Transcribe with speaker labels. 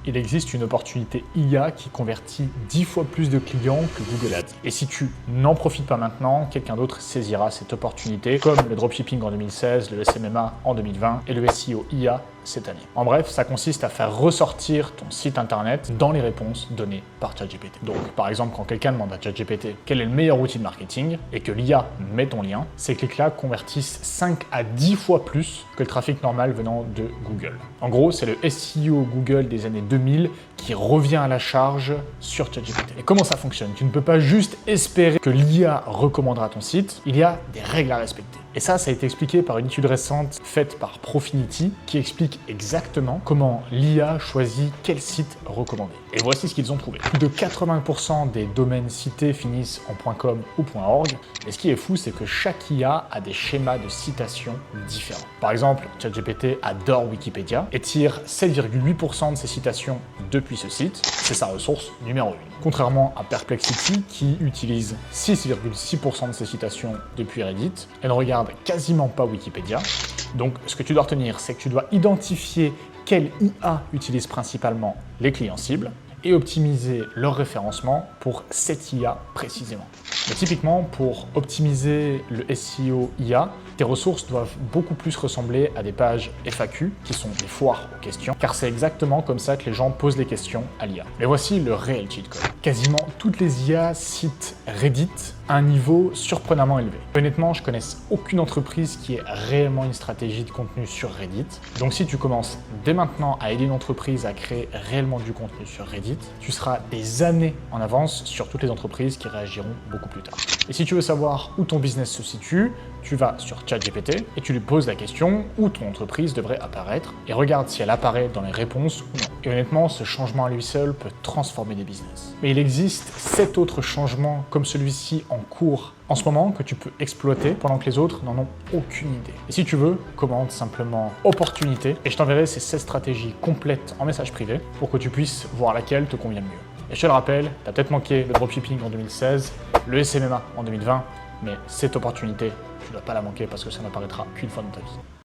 Speaker 1: il existe une opportunité IA qui convertit 10 fois plus de clients que Google Ads. Et si tu n'en profites pas maintenant, quelqu'un d'autre saisira cette opportunité, comme le dropshipping en 2016, le SMMA en 2020 et le SEO IA cette année. En bref, ça consiste à faire ressortir ton site internet dans les réponses données par ChatGPT. Donc, par exemple, quand quelqu'un demande à ChatGPT quel est le meilleur outil de marketing et que l'IA met ton lien, ces clics-là convertissent 5 à 10 fois plus que le trafic normal venant de Google. En gros, c'est le SEO Google des années 2000 qui revient à la charge sur ChatGPT. Et comment ça fonctionne? Tu ne peux pas juste espérer que l'IA recommandera ton site, il y a des règles à respecter. Et ça a été expliqué par une étude récente faite par Profinity qui explique exactement comment l'IA choisit quel site recommander. Et voici ce qu'ils ont trouvé. Plus de 80% des domaines cités finissent en .com ou .org. Et ce qui est fou, c'est que chaque IA a des schémas de citation différents. Par exemple, ChatGPT adore Wikipédia et tire 7,8% de ses citations depuis ce site. C'est sa ressource numéro 1. Contrairement à Perplexity qui utilise 6,6% de ses citations depuis Reddit, elle ne regarde quasiment pas Wikipédia. Donc ce que tu dois retenir, c'est que tu dois identifier quelle IA utilise principalement les clients cibles et optimiser leur référencement pour cette IA précisément. Mais typiquement, pour optimiser le SEO IA, tes ressources doivent beaucoup plus ressembler à des pages FAQ, qui sont des foires aux questions, car c'est exactement comme ça que les gens posent les questions à l'IA. Mais voici le réel cheat code. Quasiment toutes les IA citent Reddit à un niveau surprenamment élevé. Honnêtement, je connais aucune entreprise qui ait réellement une stratégie de contenu sur Reddit. Donc si tu commences dès maintenant à aider une entreprise à créer réellement du contenu sur Reddit, tu seras des années en avance sur toutes les entreprises qui réagiront beaucoup plus tard. Et si tu veux savoir où ton business se situe, tu vas sur ChatGPT et tu lui poses la question où ton entreprise devrait apparaître et regarde si elle apparaît dans les réponses ou non. Et honnêtement, ce changement à lui seul peut transformer des business. Mais il existe 7 autres changements comme celui-ci en cours en ce moment que tu peux exploiter pendant que les autres n'en ont aucune idée. Et si tu veux, commande simplement opportunité et je t'enverrai ces 7 stratégies complètes en message privé pour que tu puisses voir laquelle te convient le mieux. Et je te le rappelle, tu as peut-être manqué le dropshipping en 2016, le SMMA en 2020, mais cette opportunité, tu ne dois pas la manquer parce que ça n'apparaîtra qu'une fois dans ta vie.